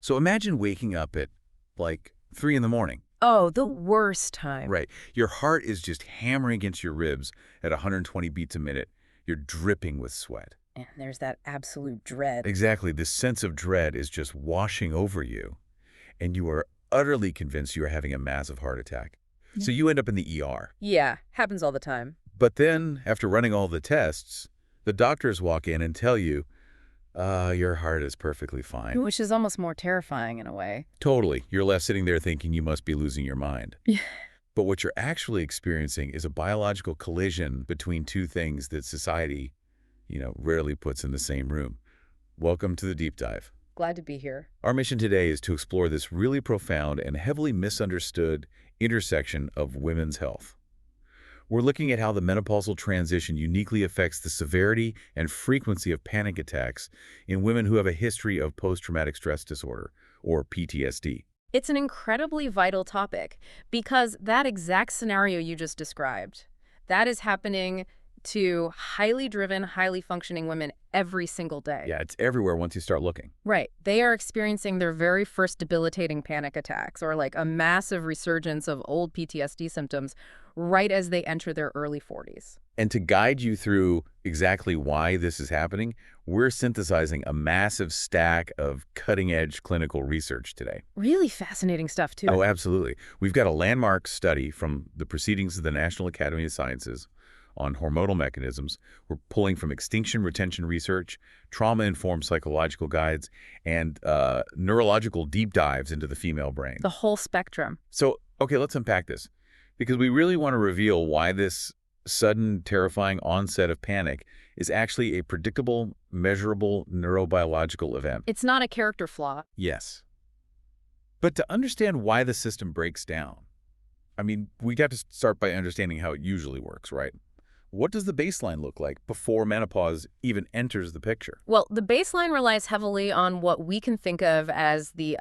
So imagine waking up at, like, 3 in the morning. Oh, the worst time. Right. Your heart is just hammering against your ribs at 120 beats a minute. You're dripping with sweat. And there's that absolute dread. Exactly. This sense of dread is just washing over you, and you are utterly convinced you are having a massive heart attack. So you end up in the ER. Yeah, happens all the time. But then, after running all the tests, the doctors walk in and tell you, your heart is perfectly fine. Which is almost more terrifying in a way. Totally. You're left sitting there thinking you must be losing your mind. Yeah. But what you're actually experiencing is a biological collision between two things that society, rarely puts in the same room. Welcome to the deep dive. Glad to be here. Our mission today is to explore this really profound and heavily misunderstood intersection of women's health. We're looking at how the menopausal transition uniquely affects the severity and frequency of panic attacks in women who have a history of post-traumatic stress disorder, or PTSD. It's an incredibly vital topic because that exact scenario you just described, that is happening to highly driven, highly functioning women every single day. Yeah, it's everywhere once you start looking. Right. They are experiencing their very first debilitating panic attacks or like a massive resurgence of old PTSD symptoms right as they enter their early 40s. And to guide you through exactly why this is happening, we're synthesizing a massive stack of cutting-edge clinical research today. Really fascinating stuff, too. Oh, absolutely. We've got a landmark study from the Proceedings of the National Academy of Sciences on hormonal mechanisms. We're pulling from extinction retention research, trauma-informed psychological guides, and neurological deep dives into the female brain. The whole spectrum. So, okay, let's unpack this, because we really want to reveal why this sudden, terrifying onset of panic is actually a predictable, measurable neurobiological event. It's not a character flaw. Yes. But to understand why the system breaks down, we got to start by understanding how it usually works, right? What does the baseline look like before menopause even enters the picture? Well, the baseline relies heavily on what we can think of as the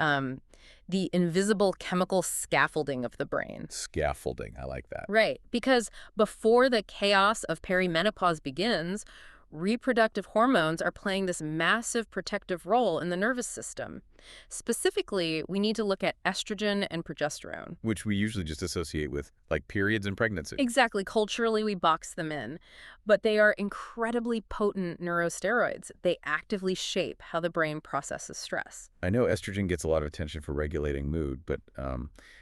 invisible chemical scaffolding of the brain. Scaffolding, I like that. Right, because before the chaos of perimenopause begins, reproductive hormones are playing this massive protective role in the nervous system. Specifically, we need to look at estrogen and progesterone. Which we usually just associate with, like, periods and pregnancy. Exactly. Culturally, we box them in. But they are incredibly potent neurosteroids. They actively shape how the brain processes stress. I know estrogen gets a lot of attention for regulating mood, but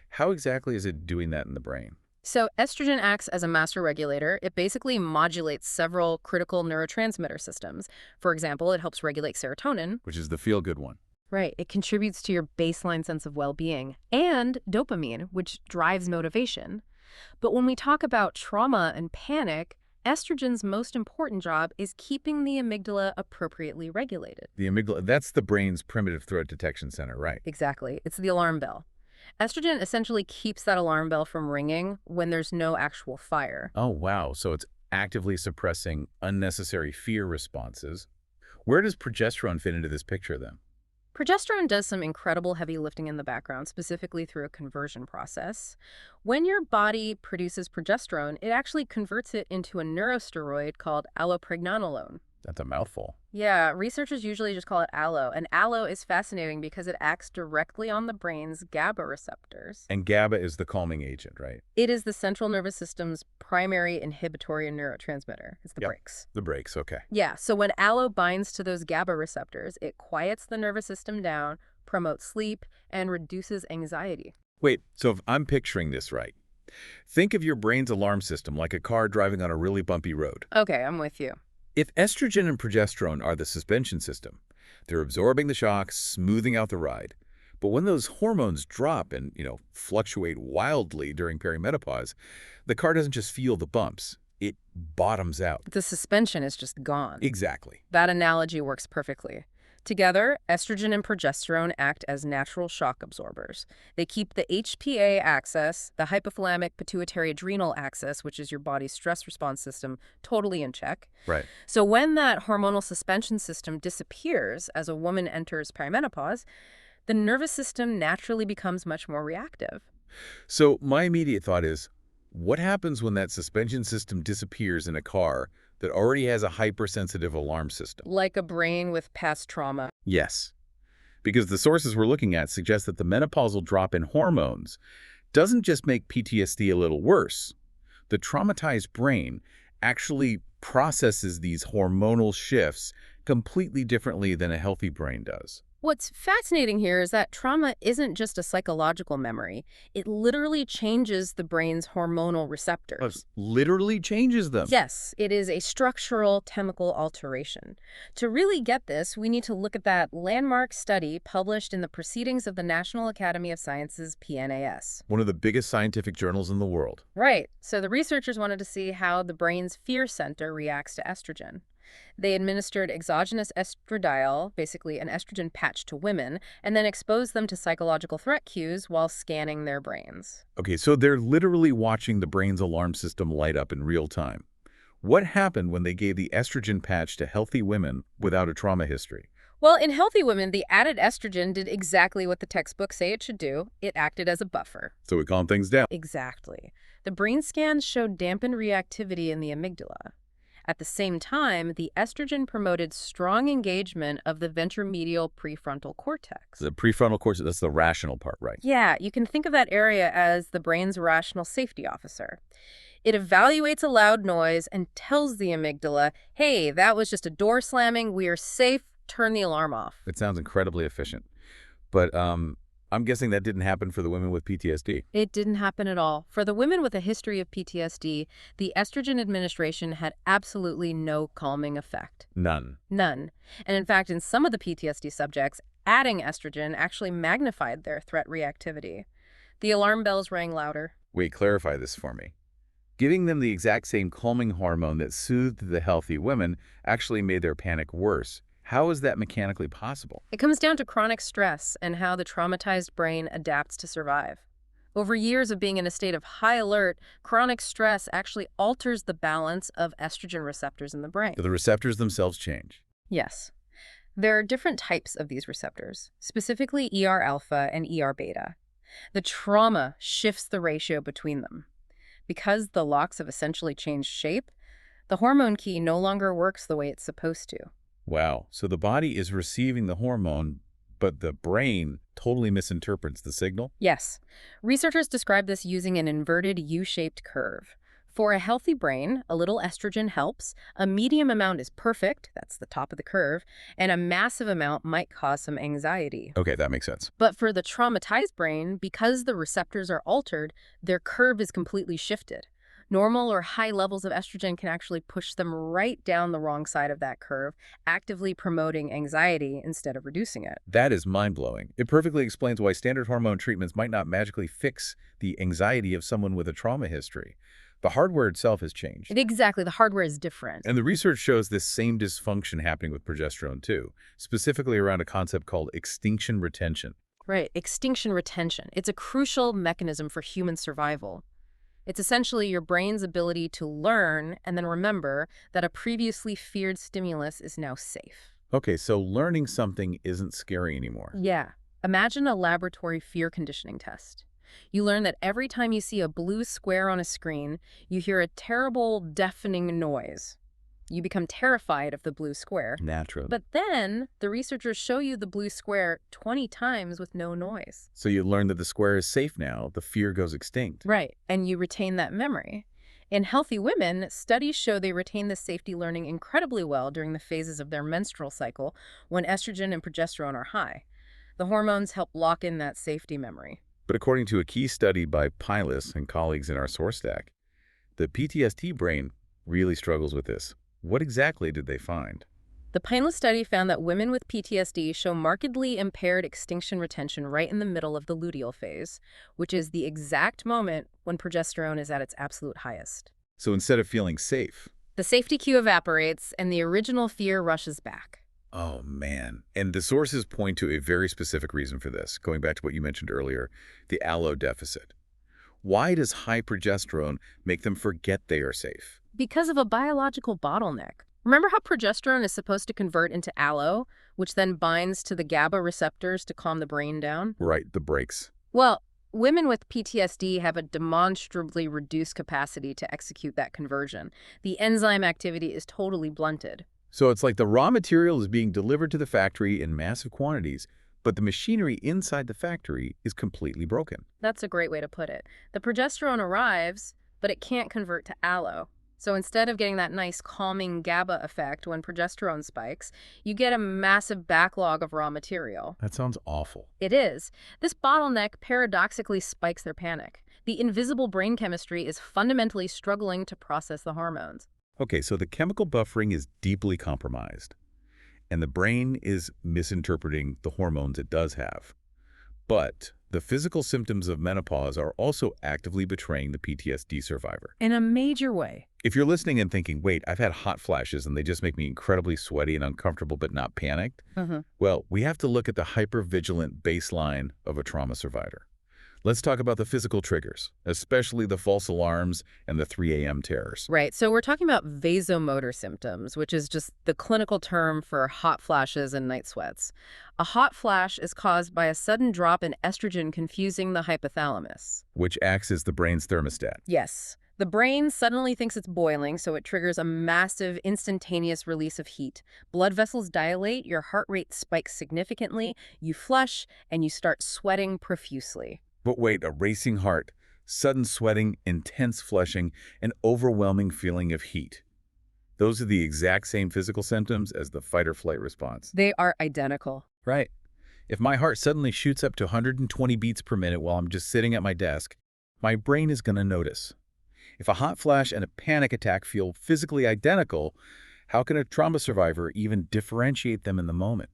how exactly is it doing that in the brain? So estrogen acts as a master regulator. It basically modulates several critical neurotransmitter systems. For example, it helps regulate serotonin. Which is the feel-good one. Right. It contributes to your baseline sense of well-being. And dopamine, which drives motivation. But when we talk about trauma and panic, estrogen's most important job is keeping the amygdala appropriately regulated. The amygdala, that's the brain's primitive threat detection center, right? Exactly. It's the alarm bell. Estrogen essentially keeps that alarm bell from ringing when there's no actual fire. Oh, wow. So it's actively suppressing unnecessary fear responses. Where does progesterone fit into this picture, then? Progesterone does some incredible heavy lifting in the background, specifically through a conversion process. When your body produces progesterone, it actually converts it into a neurosteroid called allopregnanolone. That's a mouthful. Yeah, researchers usually just call it allo. And allo is fascinating because it acts directly on the brain's GABA receptors. And GABA is the calming agent, right? It is the central nervous system's primary inhibitory neurotransmitter. It's the brakes. The brakes, okay. Yeah, so when allo binds to those GABA receptors, it quiets the nervous system down, promotes sleep, and reduces anxiety. Wait, so if I'm picturing this right, think of your brain's alarm system like a car driving on a really bumpy road. Okay, I'm with you. If estrogen and progesterone are the suspension system, they're absorbing the shocks, smoothing out the ride. But when those hormones drop and, fluctuate wildly during perimenopause, the car doesn't just feel the bumps, it bottoms out. The suspension is just gone. Exactly. That analogy works perfectly. Together, estrogen and progesterone act as natural shock absorbers. They keep the HPA axis, the hypothalamic pituitary adrenal axis, which is your body's stress response system, totally in check. Right. So when that hormonal suspension system disappears as a woman enters perimenopause, the nervous system naturally becomes much more reactive. So my immediate thought is, what happens when that suspension system disappears in a car that already has a hypersensitive alarm system? Like a brain with past trauma. Yes. because the sources we're looking at suggest that the menopausal drop in hormones doesn't just make PTSD a little worse. The traumatized brain actually processes these hormonal shifts completely differently than a healthy brain does. What's fascinating here is that trauma isn't just a psychological memory. It literally changes the brain's hormonal It receptors. literally changes them. Yes, it is a structural chemical alteration. To really get this, we need to look at that landmark study published in the Proceedings of the National Academy of Sciences, PNAS. One of the biggest scientific journals in the world. Right. So the researchers wanted to see how the brain's fear center reacts to estrogen. They administered exogenous estradiol, basically an estrogen patch, to women, and then exposed them to psychological threat cues while scanning their brains. Okay, so they're literally watching the brain's alarm system light up in real time. What happened when they gave the estrogen patch to healthy women without a trauma history? Well, in healthy women, the added estrogen did exactly what the textbooks say it should do. It acted as a buffer. So it calmed things down. Exactly. The brain scans showed dampened reactivity in the amygdala. At the same time, the estrogen promoted strong engagement of the ventromedial prefrontal cortex. The prefrontal cortex, that's the rational part, right? Yeah, you can think of that area as the brain's rational safety officer. It evaluates a loud noise and tells the amygdala, hey, that was just a door slamming, we are safe, turn the alarm off. It sounds incredibly efficient. But I'm guessing that didn't happen for the women with PTSD. It didn't happen at all. For the women with a history of PTSD, the estrogen administration had absolutely no calming effect. None. None. And in fact, in some of the PTSD subjects, adding estrogen actually magnified their threat reactivity. The alarm bells rang louder. Wait, clarify this for me. Giving them the exact same calming hormone that soothed the healthy women actually made their panic worse. How is that mechanically possible? It comes down to chronic stress and how the traumatized brain adapts to survive. Over years of being in a state of high alert, chronic stress actually alters the balance of estrogen receptors in the brain. Do the receptors themselves change? Yes. There are different types of these receptors, specifically ER alpha and ER beta. The trauma shifts the ratio between them. Because the locks have essentially changed shape, the hormone key no longer works the way it's supposed to. Wow. So the body is receiving the hormone, but the brain totally misinterprets the signal? Yes. Researchers describe this using an inverted U-shaped curve. For a healthy brain, a little estrogen helps, a medium amount is perfect, that's the top of the curve, and a massive amount might cause some anxiety. Okay, that makes sense. But for the traumatized brain, because the receptors are altered, their curve is completely shifted. Normal or high levels of estrogen can actually push them right down the wrong side of that curve, actively promoting anxiety instead of reducing it. That is mind-blowing. It perfectly explains why standard hormone treatments might not magically fix the anxiety of someone with a trauma history. The hardware itself has changed. Exactly, the hardware is different. And the research shows this same dysfunction happening with progesterone too, specifically around a concept called extinction retention. Right, extinction retention. It's a crucial mechanism for human survival. It's essentially your brain's ability to learn and then remember that a previously feared stimulus is now safe. Okay, so learning something isn't scary anymore. Yeah. Imagine a laboratory fear conditioning test. You learn that every time you see a blue square on a screen, you hear a terrible, deafening noise. You become terrified of the blue square. Naturally. But then the researchers show you the blue square 20 times with no noise. So you learn that the square is safe now, the fear goes extinct. Right, and you retain that memory. In healthy women, studies show they retain this safety learning incredibly well during the phases of their menstrual cycle when estrogen and progesterone are high. The hormones help lock in that safety memory. But according to a key study by Pilis and colleagues in our source stack, the PTSD brain really struggles with this. What exactly did they find? The Painless study found that women with PTSD show markedly impaired extinction retention right in the middle of the luteal phase, which is the exact moment when progesterone is at its absolute highest. So instead of feeling safe, The safety cue evaporates, and the original fear rushes back. oh man. And the sources point to a very specific reason for this, going back to what you mentioned earlier, the allo deficit. Why does high progesterone make them forget they are safe? Because of a biological bottleneck. Remember how progesterone is supposed to convert into allo, which then binds to the GABA receptors to calm the brain down? Right, the brakes. Well, women with PTSD have a demonstrably reduced capacity to execute that conversion. The enzyme activity is totally blunted. So it's like the raw material is being delivered to the factory in massive quantities, but the machinery inside the factory is completely broken. That's a great way to put it. The progesterone arrives, but it can't convert to aloe. So instead of getting that nice calming GABA effect when progesterone spikes, you get a massive backlog of raw material. That sounds awful. It is. This bottleneck paradoxically spikes their panic. The invisible brain chemistry is fundamentally struggling to process the hormones. Okay, so the chemical buffering is deeply compromised, and the brain is misinterpreting the hormones it does have. But the physical symptoms of menopause are also actively betraying the PTSD survivor. In a major way. If you're listening and thinking, wait, I've had hot flashes and they just make me incredibly sweaty and uncomfortable but not panicked, well, we have to look at the hypervigilant baseline of a trauma survivor. Let's talk about the physical triggers, especially the false alarms and the 3 a.m. terrors. Right. So we're talking about vasomotor symptoms, which is just the clinical term for hot flashes and night sweats. A hot flash is caused by a sudden drop in estrogen confusing the hypothalamus, Which acts as the brain's thermostat. Yes. The brain suddenly thinks it's boiling, so it triggers a massive, instantaneous release of heat. Blood vessels dilate, your heart rate spikes significantly, you flush, and you start sweating profusely. But wait, a racing heart, sudden sweating, intense flushing, an overwhelming feeling of heat. Those are the exact same physical symptoms as the fight-or-flight response. They are identical. Right. If my heart suddenly shoots up to 120 beats per minute while I'm just sitting at my desk, my brain is going to notice. If a hot flash and a panic attack feel physically identical, how can a trauma survivor even differentiate them in the moment?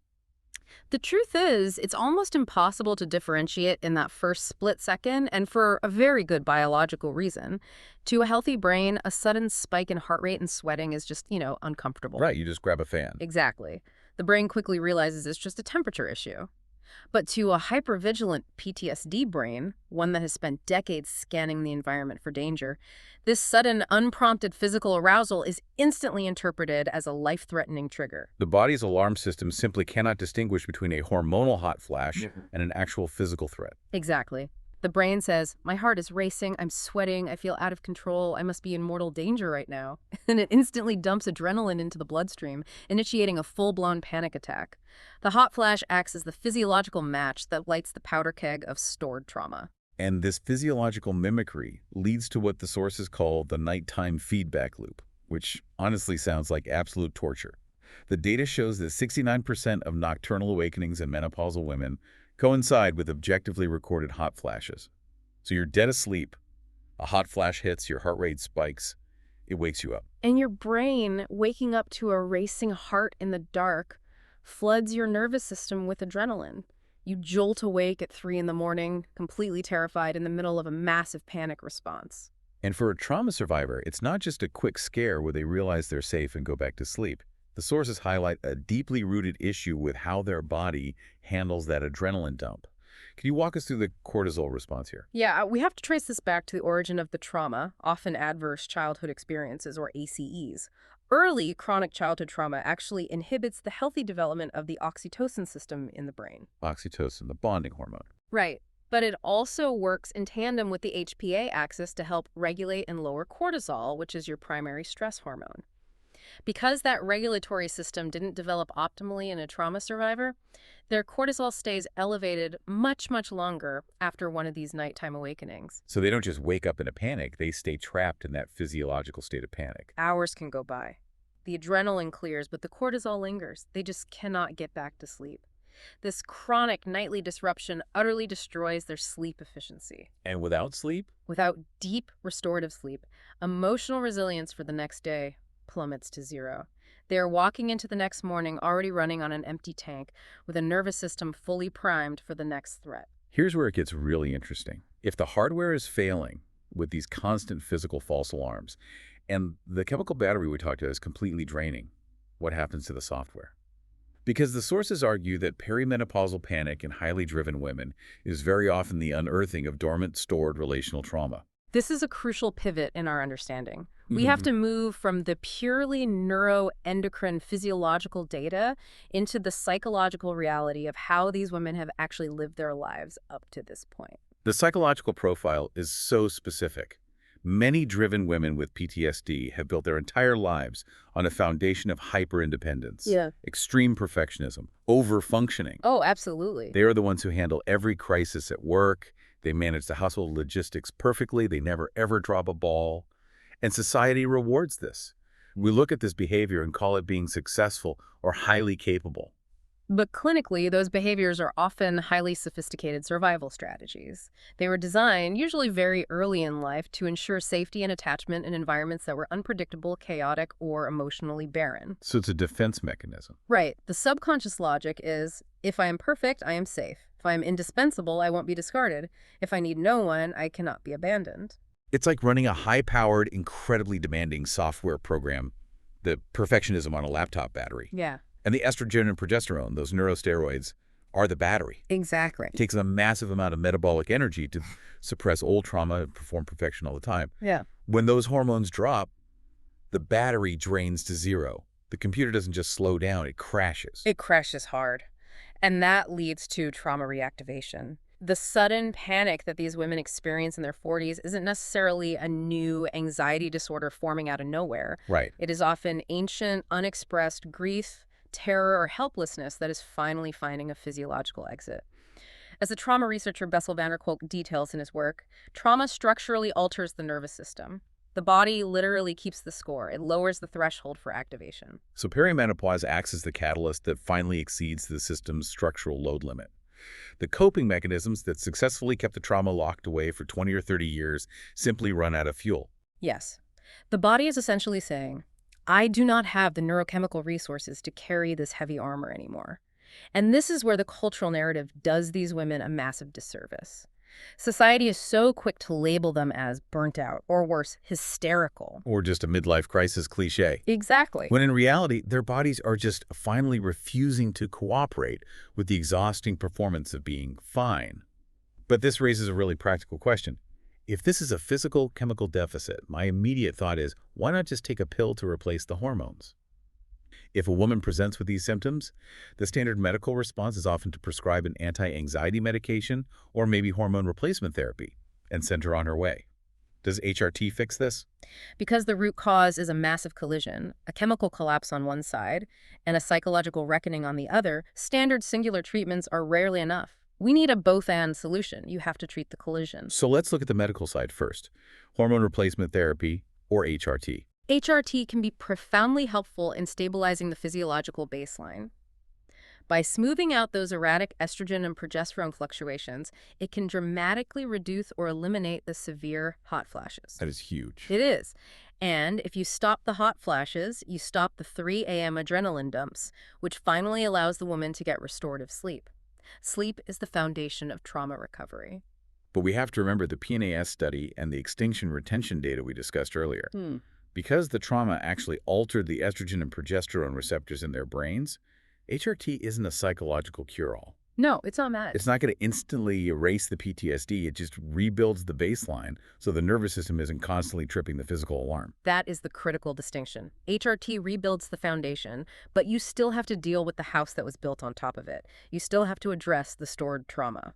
The truth is, it's almost impossible to differentiate in that first split second, and for a very good biological reason. To a healthy brain, a sudden spike in heart rate and sweating is just, uncomfortable. Right, you just grab a fan. Exactly. The brain quickly realizes it's just a temperature issue. But to a hypervigilant PTSD brain, one that has spent decades scanning the environment for danger, this sudden, unprompted physical arousal is instantly interpreted as a life-threatening trigger. The body's alarm system simply cannot distinguish between a hormonal hot flash and an actual physical threat. Exactly. The brain says, my heart is racing, I'm sweating, I feel out of control, I must be in mortal danger right now. And it instantly dumps adrenaline into the bloodstream, initiating a full-blown panic attack. The hot flash acts as the physiological match that lights the powder keg of stored trauma. And this physiological mimicry leads to what the sources call the nighttime feedback loop, which honestly sounds like absolute torture. The data shows that 69% of nocturnal awakenings in menopausal women coincide with objectively recorded hot flashes. So you're dead asleep, a hot flash hits, your heart rate spikes, it wakes you up. And your brain, waking up to a racing heart in the dark, floods your nervous system with adrenaline. You jolt awake at 3 in the morning, completely terrified in the middle of a massive panic response. And for a trauma survivor, it's not just a quick scare where they realize they're safe and go back to sleep. The sources highlight a deeply rooted issue with how their body handles that adrenaline dump. Can you walk us through the cortisol response here? Yeah, we have to trace this back to the origin of the trauma, often adverse childhood experiences, or ACEs. Early chronic childhood trauma actually inhibits the healthy development of the oxytocin system in the brain. Oxytocin, the bonding hormone. Right. But it also works in tandem with the HPA axis to help regulate and lower cortisol, which is your primary stress hormone. Because that regulatory system didn't develop optimally in a trauma survivor, their cortisol stays elevated much, much longer after one of these nighttime awakenings. So they don't just wake up in a panic, they stay trapped in that physiological state of panic. Hours can go by. The adrenaline clears, but the cortisol lingers. They just cannot get back to sleep. This chronic nightly disruption utterly destroys their sleep efficiency. And without sleep? Without deep restorative sleep, emotional resilience for the next day plummets to zero. They are walking into the next morning already running on an empty tank with a nervous system fully primed for the next threat. Here's where it gets really interesting. If the hardware is failing with these constant physical false alarms, and the chemical battery we talked about is completely draining, what happens to the software? Because the sources argue that perimenopausal panic in highly driven women is very often the unearthing of dormant, stored relational trauma. This is a crucial pivot in our understanding. We have to move from the purely neuroendocrine physiological data into the psychological reality of how these women have actually lived their lives up to this point. The psychological profile is so specific. Many driven women with PTSD have built their entire lives on a foundation of hyper-independence, Yeah. extreme perfectionism, over-functioning. Oh, absolutely. They are the ones who handle every crisis at work. They manage the household logistics perfectly. They never, ever drop a ball. And society rewards this. We look at this behavior and call it being successful or highly capable. But clinically, those behaviors are often highly sophisticated survival strategies. They were designed, usually very early in life, to ensure safety and attachment in environments that were unpredictable, chaotic, or emotionally barren. So it's a defense mechanism. Right. The subconscious logic is, if I am perfect, I am safe. If I am indispensable, I won't be discarded. If I need no one, I cannot be abandoned. It's like running a high-powered, incredibly demanding software program, the perfectionism on a laptop battery. Yeah. And the estrogen and progesterone, those neurosteroids, are the battery. Exactly. It takes a massive amount of metabolic energy to suppress old trauma and perform perfection all the time. Yeah. When those hormones drop, the battery drains to zero. The computer doesn't just slow down, it crashes. It crashes hard. And that leads to trauma reactivation. The sudden panic that these women experience in their 40s isn't necessarily a new anxiety disorder forming out of nowhere. Right. It is often ancient, unexpressed grief, terror, or helplessness that is finally finding a physiological exit. As the trauma researcher Bessel van der Kolk details in his work, trauma structurally alters the nervous system. The body literally keeps the score. It lowers the threshold for activation. So perimenopause acts as the catalyst that finally exceeds the system's structural load limit. The coping mechanisms that successfully kept the trauma locked away for 20 or 30 years simply run out of fuel. Yes. The body is essentially saying, I do not have the neurochemical resources to carry this heavy armor anymore. And this is where the cultural narrative does these women a massive disservice. Society is so quick to label them as burnt out, or worse, hysterical. Or just a midlife crisis cliche. Exactly. When in reality, their bodies are just finally refusing to cooperate with the exhausting performance of being fine. But this raises a really practical question. If this is a physical chemical deficit, my immediate thought is, why not just take a pill to replace the hormones? If a woman presents with these symptoms, the standard medical response is often to prescribe an anti-anxiety medication or maybe hormone replacement therapy and send her on her way. Does HRT fix this? Because the root cause is a massive collision, a chemical collapse on one side, and a psychological reckoning on the other, standard singular treatments are rarely enough. We need a both-and solution. You have to treat the collision. So let's look at the medical side first. Hormone replacement therapy, or HRT. HRT can be profoundly helpful in stabilizing the physiological baseline. By smoothing out those erratic estrogen and progesterone fluctuations, it can dramatically reduce or eliminate the severe hot flashes. That is huge. It is. And if you stop the hot flashes, you stop the 3 a.m. adrenaline dumps, which finally allows the woman to get restorative sleep. Sleep is the foundation of trauma recovery. But we have to remember the PNAS study and the extinction retention data we discussed earlier. Because the trauma actually altered the estrogen and progesterone receptors in their brains, HRT isn't a psychological cure-all. No, it's not mad. It's not going to instantly erase the PTSD. It just rebuilds the baseline so the nervous system isn't constantly tripping the physical alarm. That is the critical distinction. HRT rebuilds the foundation, but you still have to deal with the house that was built on top of it. You still have to address the stored trauma.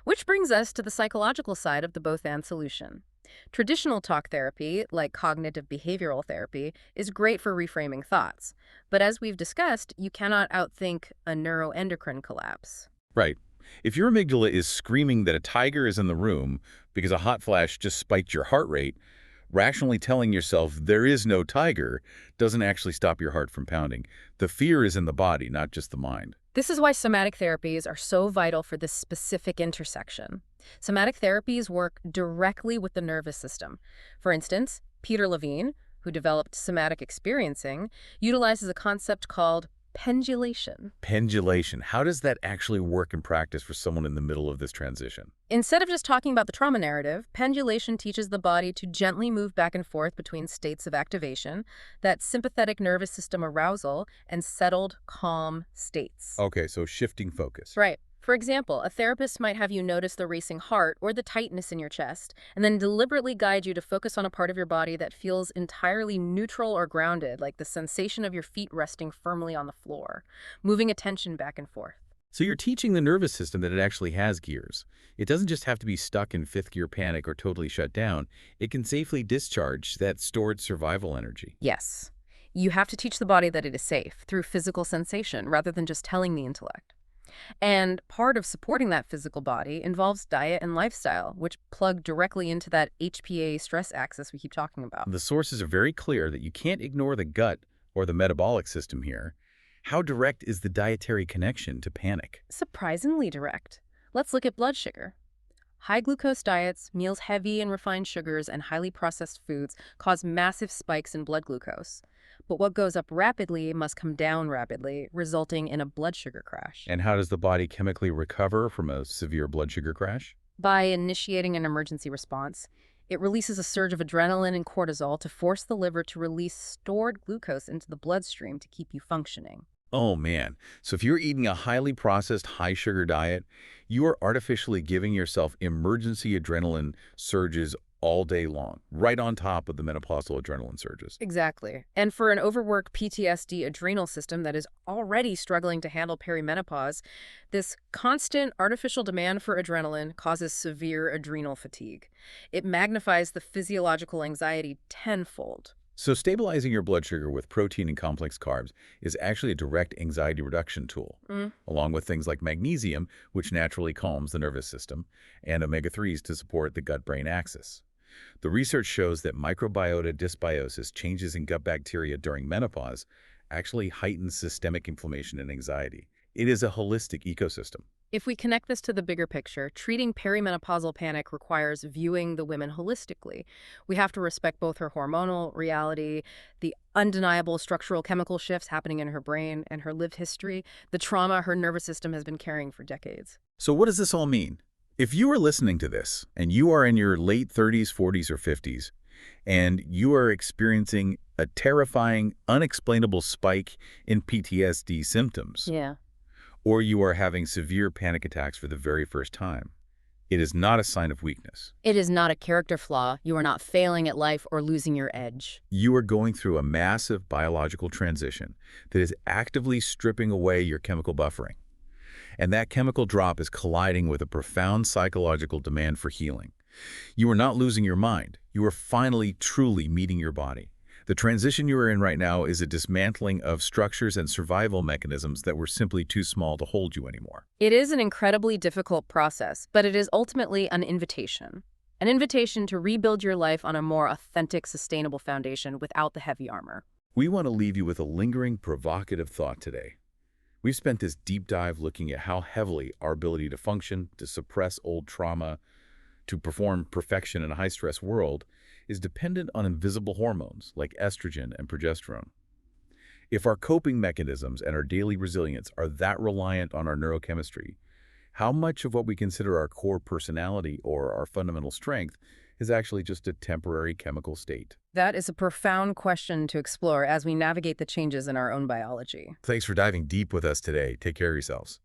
Which brings us to the psychological side of the both-and solution. Traditional talk therapy, like cognitive behavioral therapy, is great for reframing thoughts. But as we've discussed, you cannot outthink a neuroendocrine collapse. Right. If your amygdala is screaming that a tiger is in the room because a hot flash just spiked your heart rate, rationally telling yourself there is no tiger doesn't actually stop your heart from pounding. The fear is in the body, not just the mind. This is why somatic therapies are so vital for this specific intersection. Somatic therapies work directly with the nervous system. For instance, Peter Levine, who developed somatic experiencing, utilizes a concept called pendulation. Pendulation. How does that actually work in practice for someone in the middle of this transition? Instead of just talking about the trauma narrative, pendulation teaches the body to gently move back and forth between states of activation, that sympathetic nervous system arousal, and settled, calm states. Okay, so shifting focus. Right. For example, a therapist might have you notice the racing heart or the tightness in your chest, and then deliberately guide you to focus on a part of your body that feels entirely neutral or grounded, like the sensation of your feet resting firmly on the floor, moving attention back and forth. So you're teaching the nervous system that it actually has gears. It doesn't just have to be stuck in fifth gear panic or totally shut down. It can safely discharge that stored survival energy. Yes. You have to teach the body that it is safe through physical sensation rather than just telling the intellect. And part of supporting that physical body involves diet and lifestyle, which plug directly into that HPA stress axis we keep talking about. The sources are very clear that you can't ignore the gut or the metabolic system here. How direct is the dietary connection to panic? Surprisingly direct. Let's look at blood sugar. High glucose diets, meals heavy in refined sugars, and highly processed foods cause massive spikes in blood glucose. But what goes up rapidly must come down rapidly, resulting in a blood sugar crash. And how does the body chemically recover from a severe blood sugar crash? By initiating an emergency response, it releases a surge of adrenaline and cortisol to force the liver to release stored glucose into the bloodstream to keep you functioning. Oh man, so if you're eating a highly processed, high-sugar diet, you are artificially giving yourself emergency adrenaline surges all day long, right on top of the menopausal adrenaline surges. Exactly. And for an overworked PTSD adrenal system that is already struggling to handle perimenopause, this constant artificial demand for adrenaline causes severe adrenal fatigue. It magnifies the physiological anxiety tenfold. So stabilizing your blood sugar with protein and complex carbs is actually a direct anxiety reduction tool, along with things like magnesium, which naturally calms the nervous system, and omega-3s to support the gut-brain axis. The research shows that microbiota dysbiosis, changes in gut bacteria during menopause, actually heightens systemic inflammation and anxiety. It is a holistic ecosystem. If we connect this to the bigger picture, treating perimenopausal panic requires viewing the women holistically. We have to respect both her hormonal reality, the undeniable structural chemical shifts happening in her brain, and her lived history, the trauma her nervous system has been carrying for decades. So what does this all mean? If you are listening to this and you are in your late 30s, 40s, or 50s, and you are experiencing a terrifying, unexplainable spike in PTSD symptoms, Yeah. or you are having severe panic attacks for the very first time, it is not a sign of weakness. It is not a character flaw. You are not failing at life or losing your edge. You are going through a massive biological transition that is actively stripping away your chemical buffering. And that chemical drop is colliding with a profound psychological demand for healing. You are not losing your mind. You are finally, truly meeting your body. The transition you are in right now is a dismantling of structures and survival mechanisms that were simply too small to hold you anymore. It is an incredibly difficult process, but it is ultimately an invitation. An invitation to rebuild your life on a more authentic, sustainable foundation without the heavy armor. We want to leave you with a lingering, provocative thought today. We've spent this deep dive looking at how heavily our ability to function, to suppress old trauma, to perform perfection in a high-stress world is dependent on invisible hormones like estrogen and progesterone. If our coping mechanisms and our daily resilience are that reliant on our neurochemistry, how much of what we consider our core personality or our fundamental strength is actually just a temporary chemical state? That is a profound question to explore as we navigate the changes in our own biology. Thanks for diving deep with us today. Take care of yourselves.